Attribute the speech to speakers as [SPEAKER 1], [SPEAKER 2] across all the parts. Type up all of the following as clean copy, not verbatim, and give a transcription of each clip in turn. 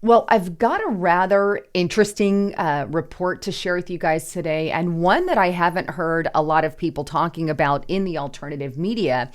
[SPEAKER 1] Well, I've got a rather interesting report to share with you guys today, and one that I haven't heard a lot of people talking about in the alternative media.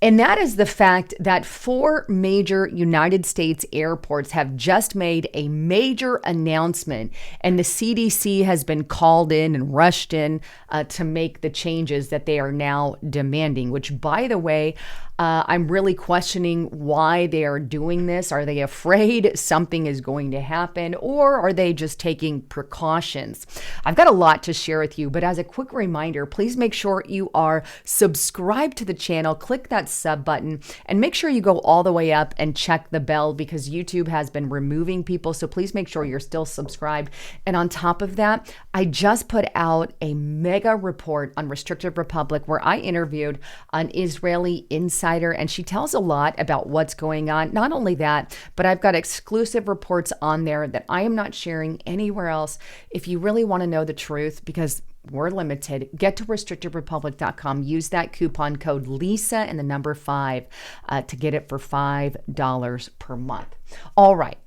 [SPEAKER 1] And that is the fact that four major United States airports have just made a major announcement, and the CDC has been called in and rushed in to make the changes that they are now demanding, which, by the way, I'm really questioning why they are doing this. Are they afraid something is going to happen, or are they just taking precautions? I've got a lot to share with you, but as a quick reminder, please make sure you are subscribed to the channel, click that sub button, and make sure you go all the way up and check the bell because YouTube has been removing people. So please make sure you're still subscribed. And on top of that, I just put out a mega report on Restricted Republic where I interviewed an Israeli insider, and she tells a lot about what's going on. Not only that, but I've got exclusive reports on there that I am not sharing anywhere else. If you really want to know the truth, because we're limited, get to restrictedrepublic.com, use that coupon code Lisa and the number 5 to get it for $5 per month. All right.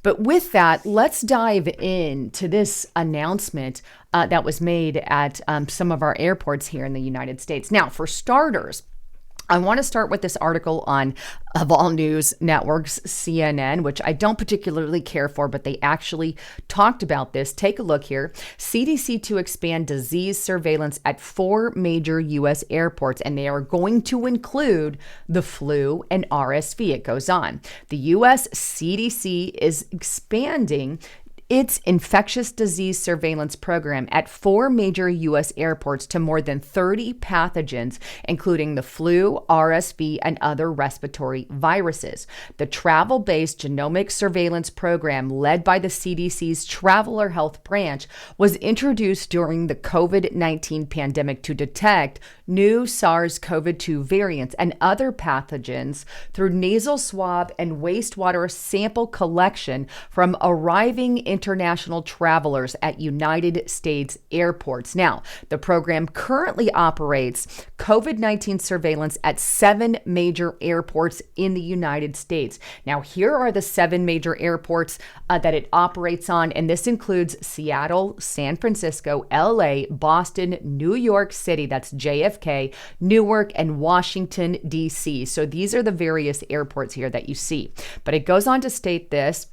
[SPEAKER 1] But with that, let's dive into this announcement that was made at some of our airports here in the United States. Now, for starters, I want to start with this article on, of all news networks, CNN, which I don't particularly care for, but they actually talked about this. Take a look here. CDC to expand disease surveillance at 4 major U.S. airports, and they are going to include the flu and RSV. It goes on. The U.S. CDC is expanding its infectious disease surveillance program at 4 major U.S. airports to more than 30 pathogens, including the flu, RSV, and other respiratory viruses. The travel-based genomic surveillance program, led by the CDC's Traveler Health Branch, was introduced during the COVID-19 pandemic to detect new SARS-CoV-2 variants and other pathogens through nasal swab and wastewater sample collection from arriving international travelers at United States airports. Now, the program currently operates COVID-19 surveillance at 7 major airports in the United States. Now, here are the 7 major airports that it operates on, and this includes Seattle, San Francisco, LA, Boston, New York City, that's JFK, Newark, and Washington, D.C. So these are the various airports here that you see. But it goes on to state this,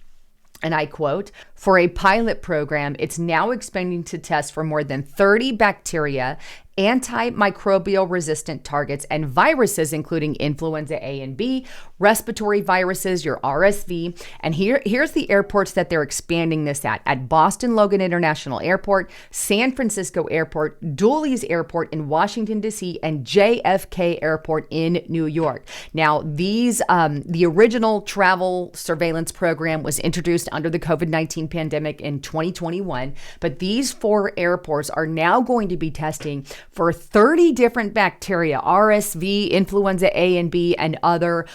[SPEAKER 1] and I quote, "For a pilot program, it's now expanding to test for more than 30 bacteria, antimicrobial resistant targets, and viruses, including influenza A and B, respiratory viruses, your RSV." And here's the airports that they're expanding this at Boston Logan International Airport, San Francisco Airport, Dulles Airport in Washington, D.C., and JFK Airport in New York. Now, these, the original travel surveillance program was introduced under the COVID-19 pandemic in 2021, but these 4 airports are now going to be testing for 30 different bacteria, RSV, influenza A and B, and other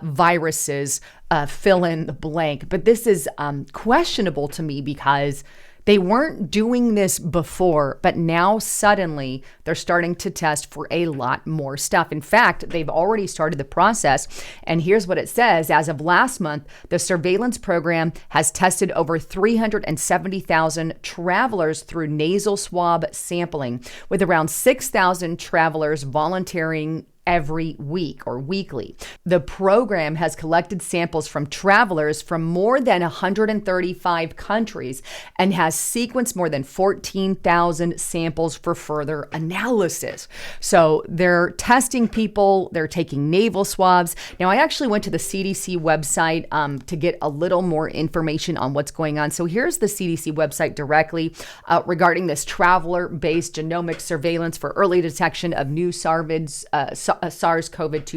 [SPEAKER 1] viruses, fill in the blank. But this is questionable to me because they weren't doing this before, but now suddenly they're starting to test for a lot more stuff. In fact, they've already started the process. And here's what it says. As of last month, the surveillance program has tested over 370,000 travelers through nasal swab sampling, with around 6,000 travelers volunteering every week or weekly. The program has collected samples from travelers from more than 135 countries and has sequenced more than 14,000 samples for further analysis. So they're testing people, they're taking nasal swabs. Now, I actually went to the CDC website to get a little more information on what's going on. So here's the CDC website directly regarding this traveler-based genomic surveillance for early detection of new SARS-CoV-2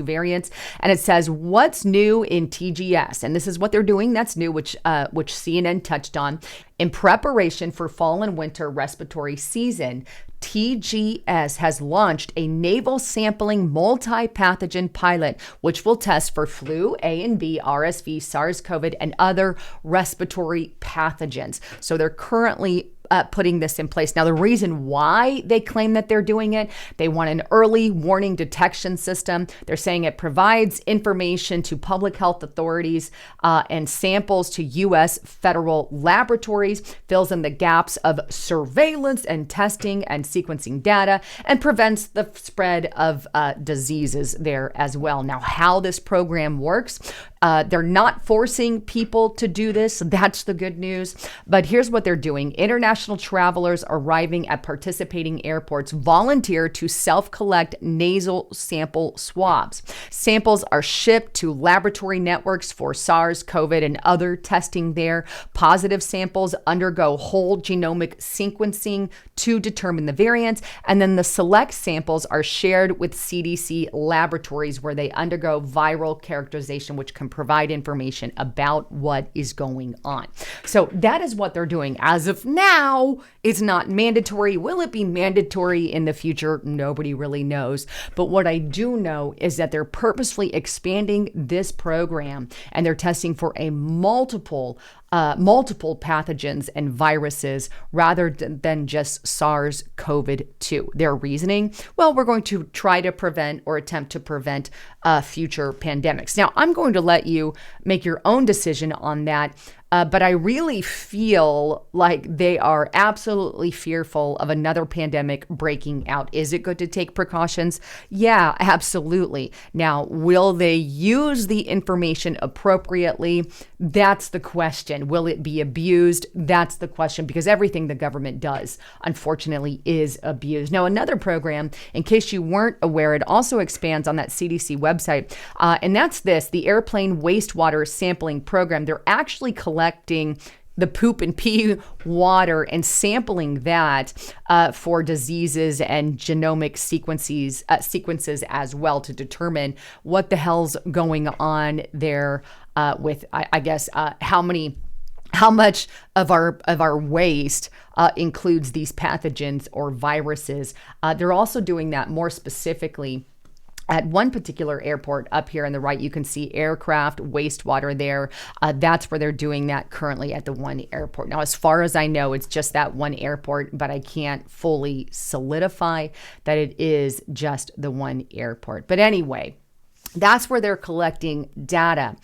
[SPEAKER 1] variants. And it says, what's new in TGS? And this is what they're doing. That's new, which CNN touched on. In preparation for fall and winter respiratory season, TGS has launched a naval sampling multi-pathogen pilot, which will test for flu, A and B, RSV, SARS-CoV, and other respiratory pathogens. So they're currently putting this in place. Now, the reason why they claim that they're doing it, they want an early warning detection system. They're saying it provides information to public health authorities and samples to U.S. federal laboratories, fills in the gaps of surveillance and testing and sequencing data, and prevents the spread of diseases there as well. Now, how this program works, they're not forcing people to do this. That's the good news. But here's what they're doing. International travelers arriving at participating airports volunteer to self-collect nasal sample swabs. Samples are shipped to laboratory networks for SARS, COVID, and other testing there. Positive samples undergo whole genomic sequencing to determine the variants, and then the select samples are shared with CDC laboratories where they undergo viral characterization, which can provide information about what is going on. So that is what they're doing. As of now, it's not mandatory. Will it be mandatory in the future? Nobody really knows. But what I do know is that they're purposely expanding this program, and they're testing for a multiple pathogens and viruses rather than just SARS-CoV-2. Their reasoning, well, we're going to try to prevent or attempt to prevent future pandemics. Now, I'm going to let you make your own decision on that. But I really feel like they are absolutely fearful of another pandemic breaking out. Is it good to take precautions? Yeah, absolutely. Now, will they use the information appropriately? That's the question. Will it be abused? That's the question, because everything the government does, unfortunately, is abused. Now, another program, in case you weren't aware, it also expands on that CDC website, and that's the airplane wastewater sampling program. They're actually collecting the poop and pee water and sampling that for diseases and genomic sequences as well, to determine what the hell's going on there with, I guess, how much of our waste includes these pathogens or viruses. They're also doing that more specifically at one particular airport up here on the right. You can see aircraft wastewater there. That's where they're doing that currently, at the one airport. Now, as far as I know, it's just that one airport, but I can't fully solidify that it is just the one airport. But anyway, that's where they're collecting data.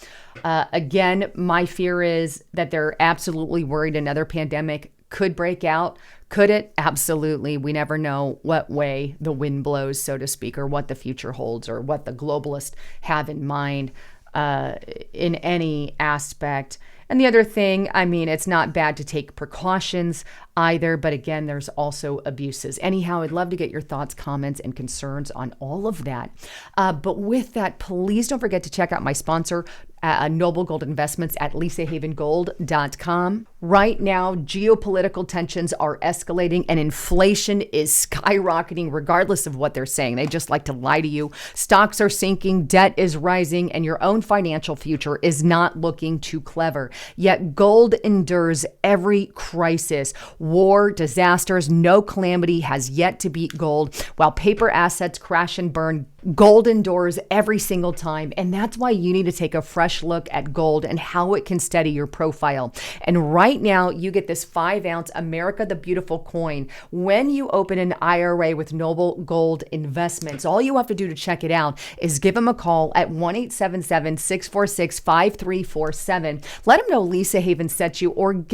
[SPEAKER 1] Again, my fear is that they're absolutely worried another pandemic could break out. Could it? Absolutely. We never know what way the wind blows, so to speak, or what the future holds, or what the globalists have in mind in any aspect. And the other thing, I mean, it's not bad to take precautions either, but again, there's also abuses. Anyhow, I'd love to get your thoughts, comments, and concerns on all of that. But with that, please don't forget to check out my sponsor, Noble Gold Investments, at lisahavengold.com. Right now, geopolitical tensions are escalating and inflation is skyrocketing regardless of what they're saying. They just like to lie to you. Stocks are sinking, debt is rising, and your own financial future is not looking too clever. Yet gold endures every crisis, war, disasters. No calamity has yet to beat gold. While paper assets crash and burn, gold endures every single time. And that's why you need to take a fresh look at gold and how it can steady your profile. And right now, you get this 5-ounce America the Beautiful coin when you open an IRA with Noble Gold Investments. All you have to do to check it out is give them a call at 1-877-646-5347. Let them know Lisa Haven sent you, or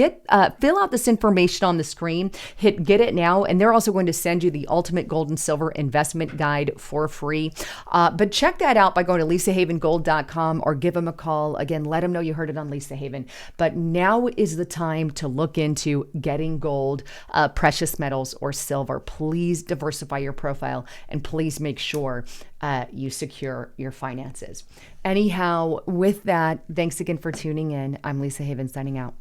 [SPEAKER 1] fill out this information on the screen. Hit get it now, and they're also going to send you the Ultimate Gold and Silver Investment Guide for free. But check that out by going to lisahavengold.com or give them a call. Again, let them know you heard it on Lisa Haven. But now is the time to look into getting gold, precious metals, or silver. Please diversify your profile, and please make sure you secure your finances. Anyhow, with that, thanks again for tuning in. I'm Lisa Haven signing out.